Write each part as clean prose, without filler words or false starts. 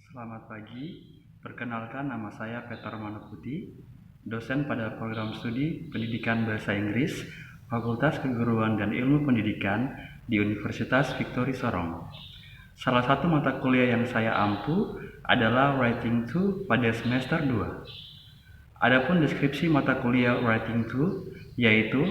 Selamat pagi, perkenalkan nama saya Peter Manoputi, dosen pada program studi Pendidikan Bahasa Inggris, Fakultas Keguruan dan Ilmu Pendidikan di Universitas Victory Sorong. Salah satu mata kuliah yang saya ampu adalah Writing 2 pada semester 2. Adapun deskripsi mata kuliah Writing 2 yaitu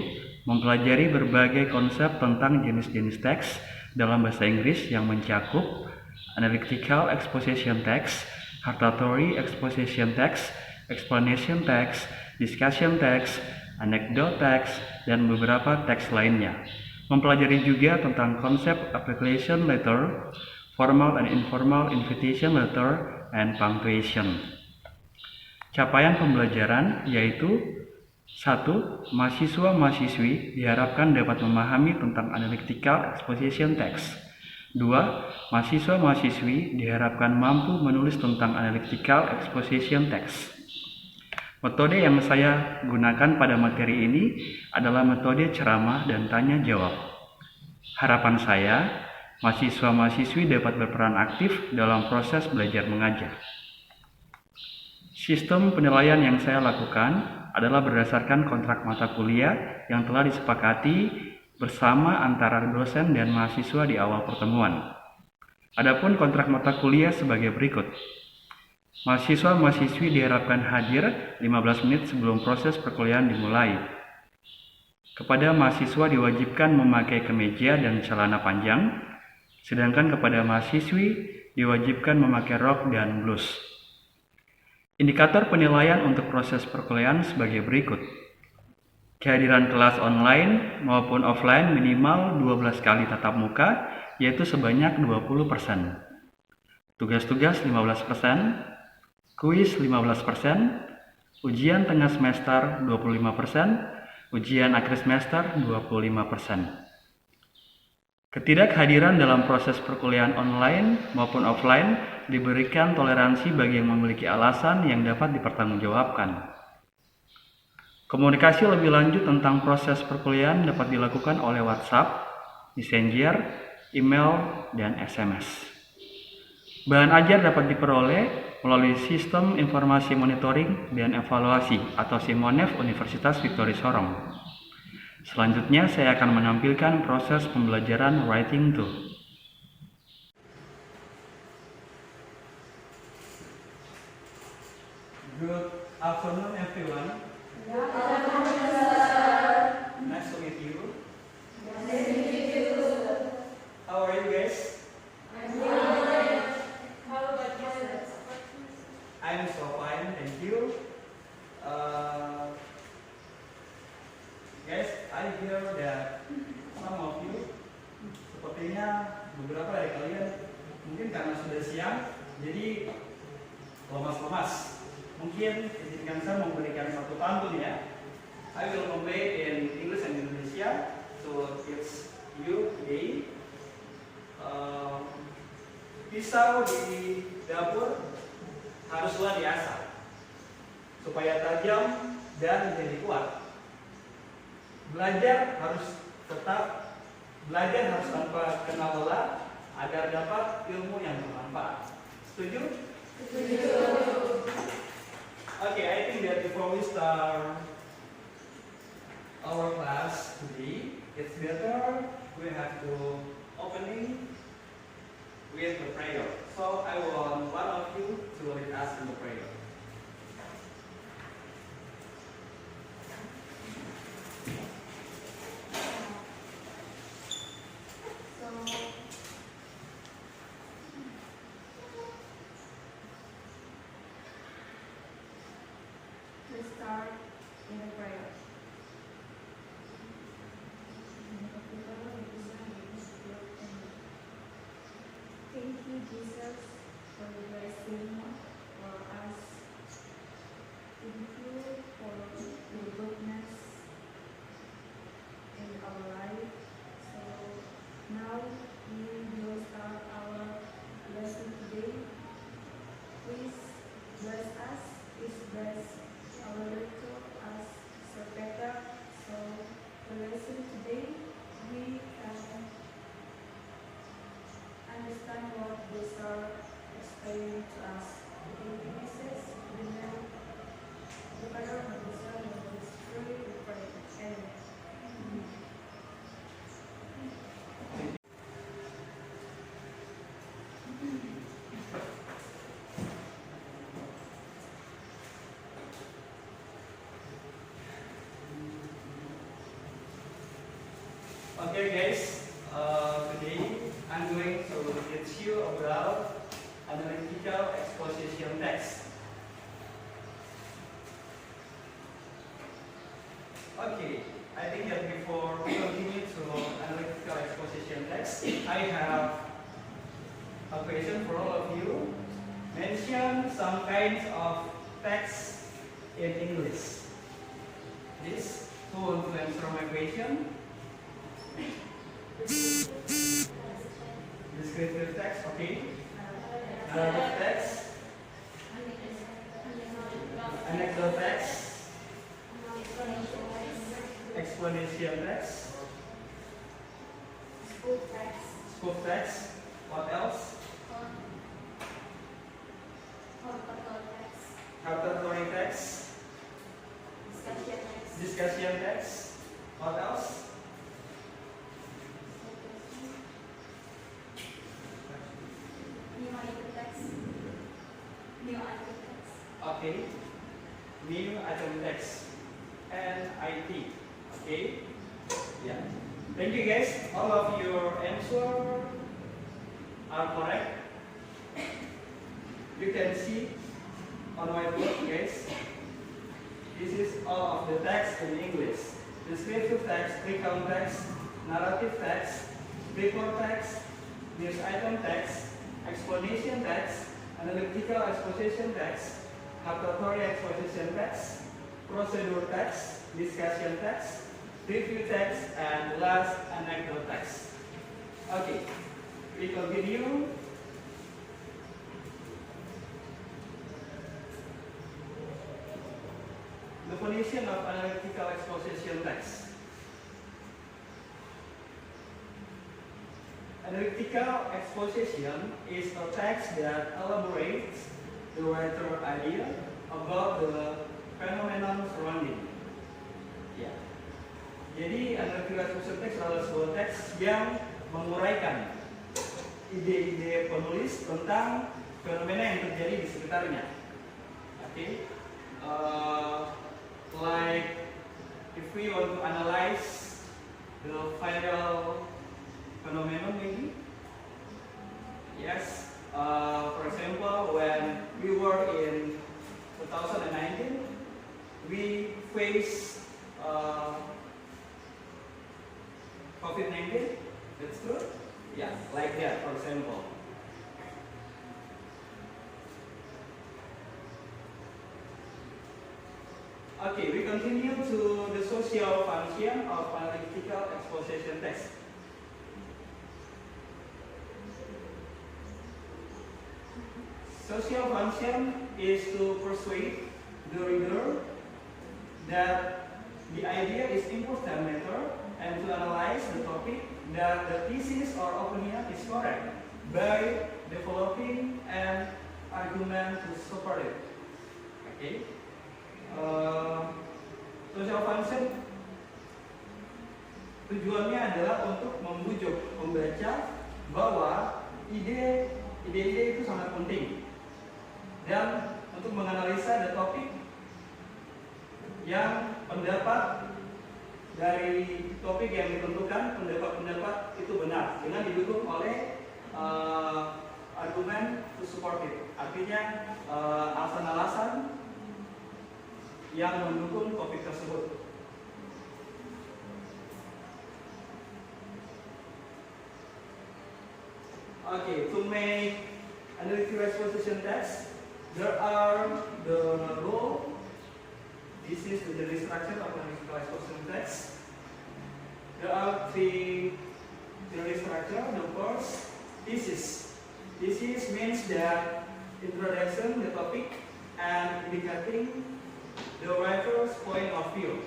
mempelajari berbagai konsep tentang jenis-jenis teks dalam bahasa Inggris yang mencakup Analytical Exposition Text, Hartatory Exposition Text, Explanation Text, Discussion Text, Anecdote Text, dan beberapa teks lainnya. Mempelajari juga tentang konsep Application Letter, Formal and Informal Invitation Letter, and Punctuation. Capaian pembelajaran yaitu 1. Mahasiswa-mahasiswi diharapkan dapat memahami tentang Analytical Exposition Text. 2. Mahasiswa-mahasiswi diharapkan mampu menulis tentang Analytical Exposition Text. Metode yang saya gunakan pada materi ini adalah metode ceramah dan tanya jawab. Harapan saya, mahasiswa-mahasiswi dapat berperan aktif dalam proses belajar mengajar. Sistem penilaian yang saya lakukan adalah berdasarkan kontrak mata kuliah yang telah disepakati bersama antara dosen dan mahasiswa di awal pertemuan. Adapun kontrak mata kuliah sebagai berikut. Mahasiswa-mahasiswi diharapkan hadir 15 menit sebelum proses perkuliahan dimulai. Kepada mahasiswa diwajibkan memakai kemeja dan celana panjang, sedangkan kepada mahasiswi diwajibkan memakai rok dan blus. Indikator penilaian untuk proses perkuliahan sebagai berikut. Kehadiran kelas online maupun offline minimal 12 kali tatap muka, yaitu sebanyak 20%. Tugas-tugas 15%, kuis 15%, ujian tengah semester 25%, ujian akhir semester 25%. Ketidakhadiran dalam proses perkuliahan online maupun offline diberikan toleransi bagi yang memiliki alasan yang dapat dipertanggungjawabkan. Komunikasi lebih lanjut tentang proses perkuliahan dapat dilakukan oleh WhatsApp, Messenger, email, dan SMS. Bahan ajar dapat diperoleh melalui Sistem Informasi Monitoring dan Evaluasi atau SIMONEF Universitas Victory Sorong. Selanjutnya saya akan menampilkan proses pembelajaran Writing 2. Good afternoon everyone. Nice to meet you. How are you guys? I'm so fine, thank you. Guys, I hear that some of you, sepertinya beberapa dari kalian mungkin karena sudah siang, jadi lemas-lemas. Mungkin izinkan saya memberikan satu pantun ya. I will convey in English and Indonesia, so it's you today. Pisau di dapur haruslah diasah supaya tajam dan menjadi kuat. Belajar harus tanpa kenal lelah agar dapat ilmu yang bermanfaat. Setuju? Setuju. Okay, I think that before we start our class today, it's better we have to opening with the prayer. So I want one of you to lead us in the prayer. Let's start in the prayer. Thank you, Jesus, for the blessing for us. Thank you for your goodness in our life. So now we will start our lesson today. Please bless us. Please bless our lecture as Sir Peter. So the lesson today we can Okay guys, today I'm going to teach you about analytical exposition text. Okay, I think that before we continue to analytical exposition text, I have a question for all of you. Mention some kinds of text in English. This, who wants to answer my question? Descriptive text, okay. Narrative text, anecdote text, explanation text, spoof text. What else? Repertory text, discussion text. What else? Okay, new item text, NIT. Okay, yeah. Thank you guys. All of your answer are correct. You can see on my book, guys. This is all of the text in English: descriptive text, recount text, narrative text, report text, news item text, explanation text, analytical exposition text, repertory exposition text, procedure text, discussion text, review text, and last anecdote text. Okay, we continue. Definition of analytical exposition text. Analytical exposition is a text that elaborates the writer's idea about the phenomenon surrounding. Ya. Jadi analytical exposition text adalah sebuah teks yang menguraikan ide-ide penulis tentang fenomena yang terjadi di sekitarnya. Okay. Like if we want to analyze the viral phenomenon, maybe. Yes. For example, when we were in 2019, we faced COVID-19. That's true. Yeah, like that. For example. Okay, we continue to the social function of analytical exposition text. Social function is to persuade the reader that the idea is important matter and to analyze the topic that the thesis or opinion is correct by developing an argument to support it. Okay. Social function tujuannya adalah untuk membujuk pembaca bahwa ide-ide itu sangat penting dan untuk menganalisa the topik yang pendapat dari topik yang ditentukan, pendapat-pendapat itu benar dengan didukung oleh argumen to support it. Artinya alasan-alasan yang mendukung topik tersebut. Okay, to make analytical exposition text, there are the rule. This is the structure of analytical exposition text. There are three structure. The first, thesis. Thesis means that introduction the topic and indicating the writer's point of view.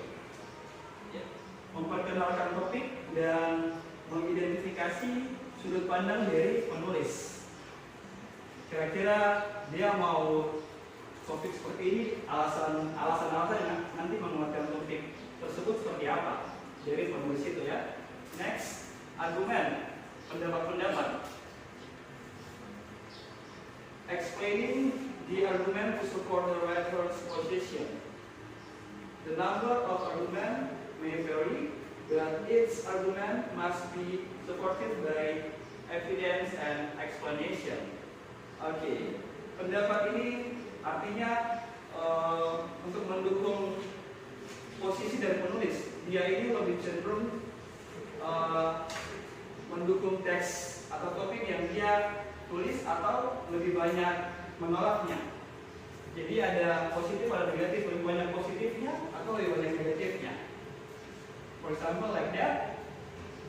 Memperkenalkan topik dan mengidentifikasi sudut pandang dari penulis. Kira-kira dia mau topik seperti ini, alasan-alasan yang nanti menguatkan topik tersebut seperti apa dari penulis itu ya. Next, argumen, pendapat-pendapat. Explaining the argument to support the writer's position. The number of argument may vary but its argument must be supported by evidence and explanation. Oke, pendapat ini artinya untuk mendukung posisi dari penulis. Dia ini lebih cenderung mendukung teks atau topik yang dia tulis atau lebih banyak menolaknya. Jadi ada positif, ada negatif, lebih banyak positifnya atau lebih banyak negatifnya. For example, like that.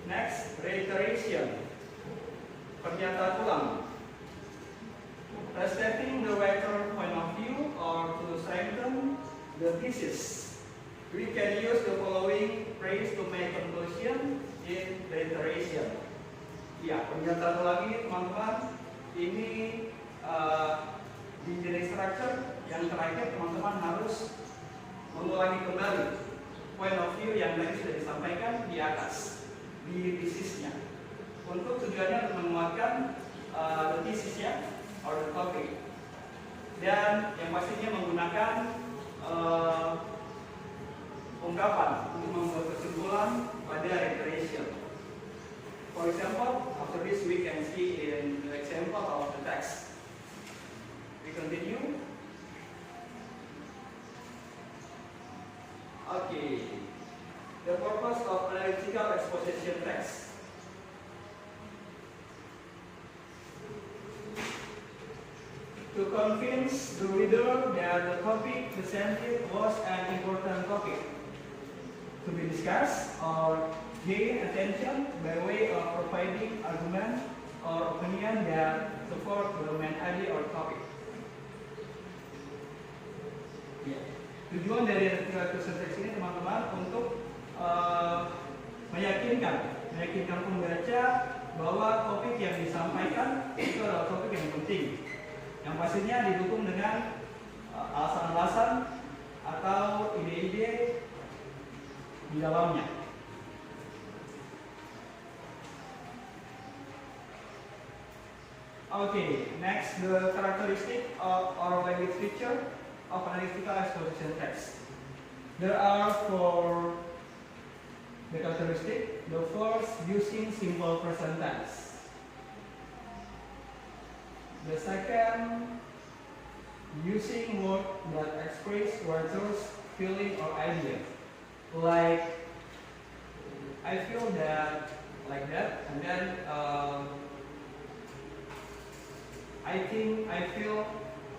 Next, reiteration. Pernyataan ulang. Restating the writer point of view or to strengthen the thesis. We can use the following phrase to make conclusion in reiteration. Ya, pernyataan ulang ini teman-teman, ini di jenis structure yang terakhir teman-teman harus mengulangi kembali point of view yang tadi sudah disampaikan di atas di tesisnya untuk tujuannya untuk menguatkan the tesisnya or the topic, dan yang pastinya menggunakan ungkapan untuk membuat kesimpulan pada reiteration. For example, after this we can see in the example of the text. We continue. Okay. The purpose of analytical exposition text. To convince the reader that the topic presented was an important topic to be discussed or gain attention by way of providing argument or opinion that support the main idea or topic. Tujuan dari analytical teks ini teman-teman untuk meyakinkan pembaca bahwa topik yang disampaikan itu adalah topik yang penting, yang pastinya didukung dengan alasan-alasan atau ide-ide di dalamnya. Okay, next, the characteristic or language feature of analytical exposition text. There are four the characteristic. The first, using simple present tense. The second, using words that express writer's feeling or idea, like I feel that, like that, and then I feel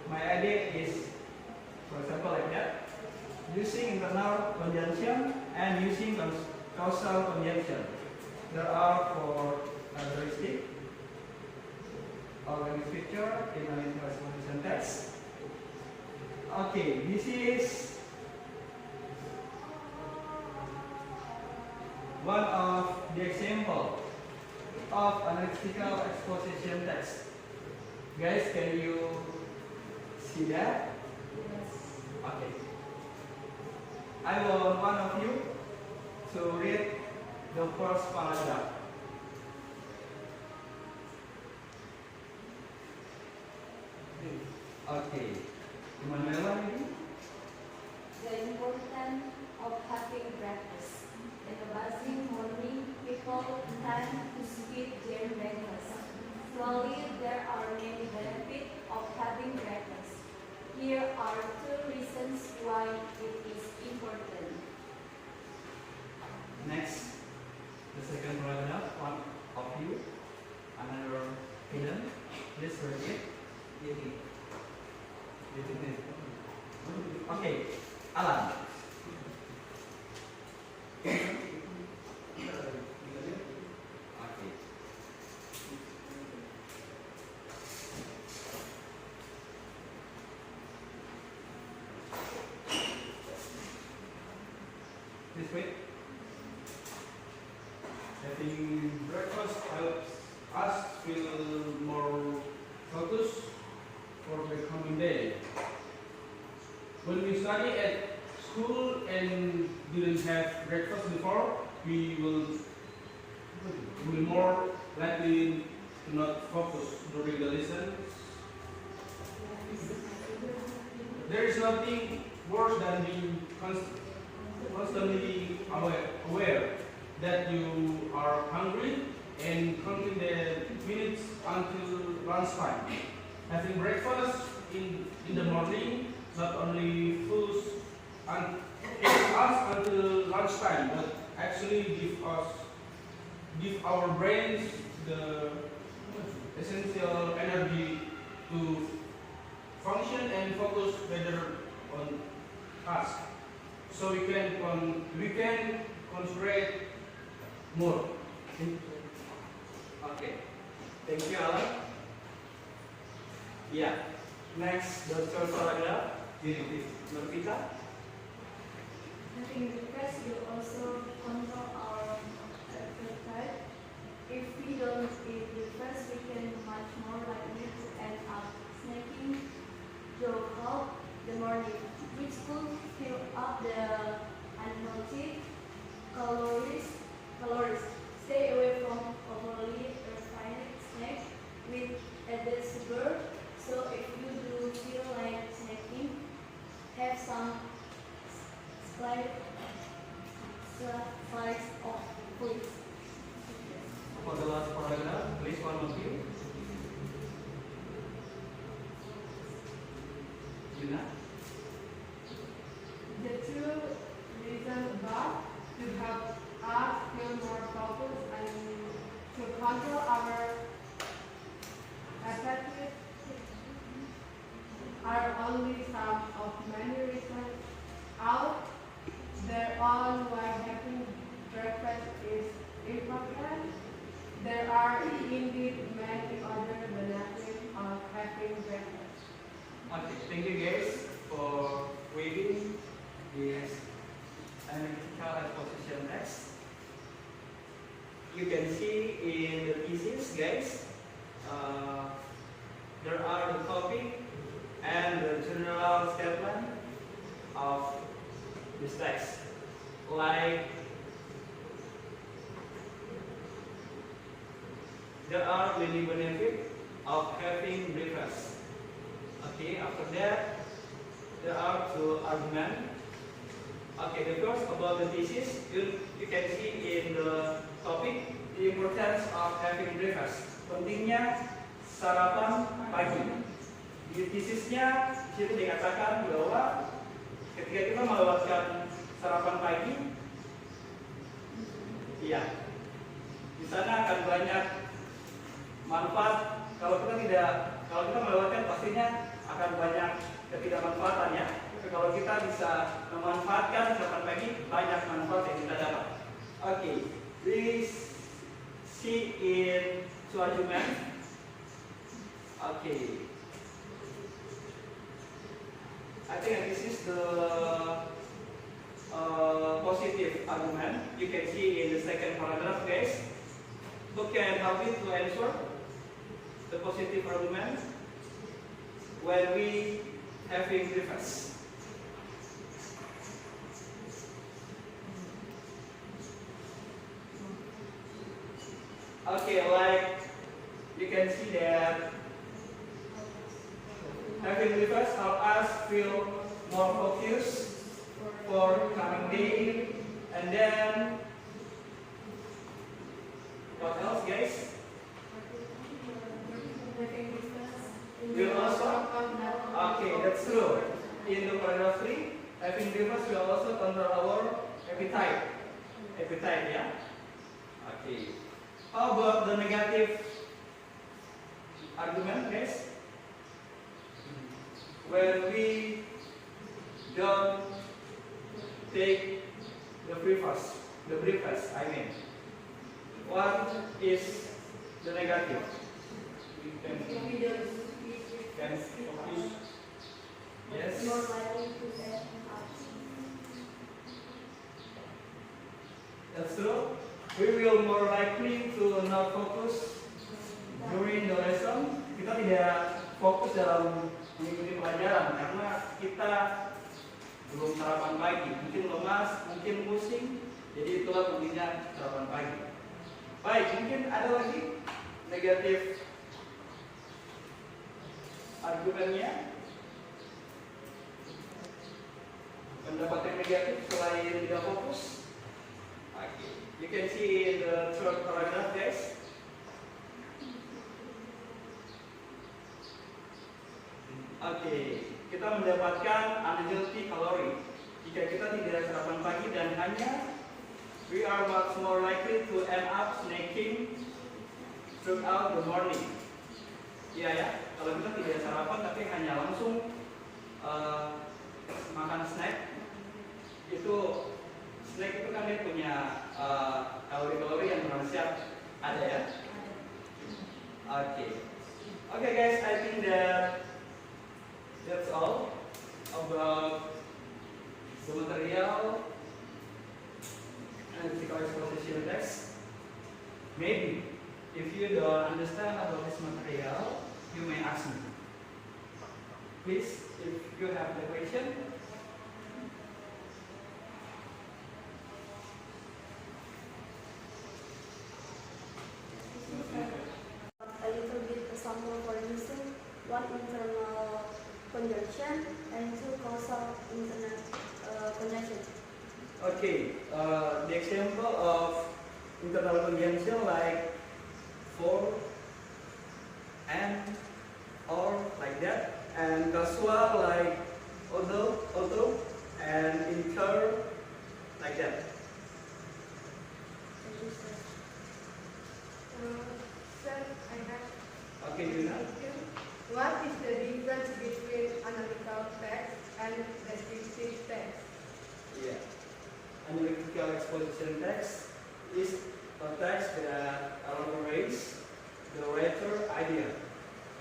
my idea is, for example, like that. Using internal conjunction and using causal conjunction. There are four characteristics or language feature in analytical exposition text. Okay, this is one of the example of analytical exposition text. Guys, can you see that? Yes. Okay. I want one of you to read the first paragraph. Okay. Gimana ini? The importance of having breakfast. In a busy morning, people tend to skip their breakfast. Slowly, there are many benefits of having breakfast. Here are two reasons why it is important. Next, the second paragraph, one of you, another hidden. Please read it. Okay, Alan. Okay. This way. Having breakfast helps us feel more focused for the coming day. When we study at school and didn't have breakfast before, we will be more likely to not focus during the lessons. There is nothing worse than being constantly aware that you are hungry and counting the minutes until lunchtime. Having breakfast in the morning not only fools us until lunchtime, but actually give our brains the essential energy to function and focus better on task, so we can concentrate more. Okay, thank you, Alan. Yeah, next, the third paragraph, Nurvita. Having breakfast will also control our appetite. If we don't eat breakfast, we can much more likely to end up snacking throughout the morning, which could fill up the unhealthy calories. Stay away from overly refined snacks with added sugar. So if you do feel like snacking, have some slice of fruit. For the last paragraph, please, one of you. Gina? The two reasons above to help us feel more focused and to control our appetite are only some of many reasons out there on why having breakfast is important. There are indeed many other benefits of having breakfast. Okay, thank you guys for reading this analytical exposition text. You can see in the thesis, guys, there are the topic and the general statement of this text. Like, there are many benefits of having breakfast. Okay, after that, there are two arguments. Okay, the first about the thesis, you can see in the topic the importance of having breakfast. Pentingnya sarapan pagi. Di tesisnya di situ dikatakan bahwa ketika kita melewatkan sarapan pagi, iya, di sana akan banyak manfaat. Kalau kita melewatkan pastinya akan banyak ketidakmanfaatan ya. Tapi kalau kita bisa memanfaatkan sarapan pagi, banyak manfaat yang kita dapat. Okay, please see in two argument. Okay, I think this is the positive argument. You can see in the second paragraph, guys. Who can help me to answer the positive argument when we having breakfast? Okay, like you can see that having breakfast help us feel more focused for coming day, and then what else, guys? Will also, okay, that's true. In the paragraph 3, having breakfast will also control our appetite. Appetite, yeah? Okay. How about the negative argument, guys? When we don't take the breakfast, I mean, what is the negative? We can focus. Yes. More likely to end up. That's true. We will more likely to not focus during the lesson. Kita tidak fokus dalam mengikuti pelajaran karena kita belum sarapan pagi, mungkin lemas, mungkin pusing. Jadi itulah pentingnya sarapan pagi. Baik, mungkin ada lagi negatif argumennya. Pendapat yang negatif selain tidak fokus. Oke. You can see in the third paragraph, guys. Oke, kita mendapatkan unhealthy kalori. Jika kita tidak sarapan pagi dan hanya, we are much more likely to end up snacking throughout the morning. Iya ya, kalau kita tidak sarapan tapi hanya langsung makan snack, itu snack itu kan dia punya kalori-kalori yang bermanfaat, ada ya. Oke guys, I think that's all about the material and physical exposition text. Maybe if you don't understand about this material, you may ask me. Please, if you have the question. A little bit example for using one internal conjunction and two causal internal conjunction. Okay, the example of internal conjunction like for, and, or like that, and causal like although, and incur like that. Sir, I have Okay, Yuna? what is the difference between analytical text and descriptive text? Yeah. Analytical exposition text is a text that elaborates the writer idea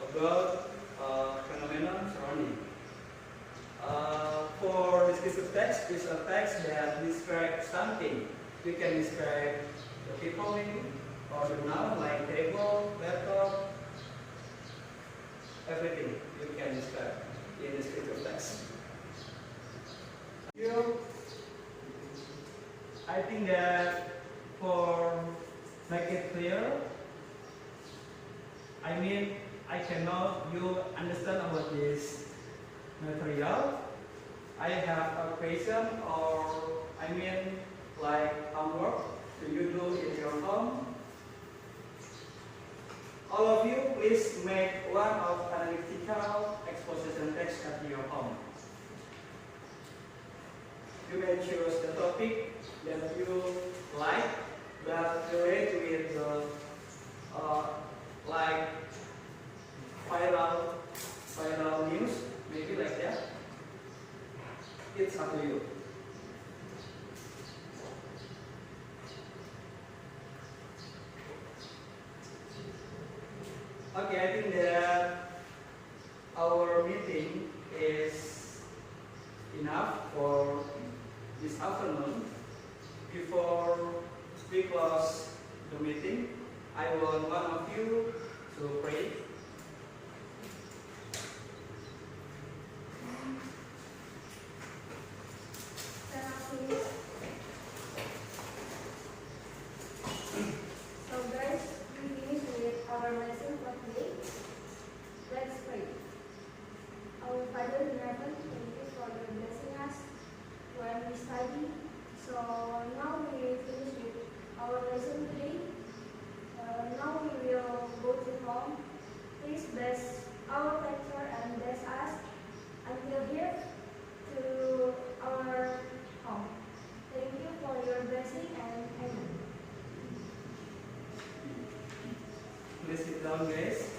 about a phenomenon surrounding. For descriptive text is a text that describes something. You can describe the people name or the noun like table, laptop, everything you can describe in descriptive text. I think that for make it clear, I mean I cannot you understand about this material. I have a question or I mean like homework do you do in your home? All of you please make one of analytical exposition text at your home. You can choose the topic that you like that relate with the like viral news, maybe like that. It's up to you. Okay, I think that our meeting is enough for this afternoon. Before we close the meeting, I want one of you to pray. So guys, we finish with our lesson for today. Let's pray. Our Father in heaven, thank you for blessing us when we study. So now we finish with our lesson today. Now we will go to home. Please bless our lecture and bless us until here to our home. Thank you for your blessing and amen. Please sit down, guys.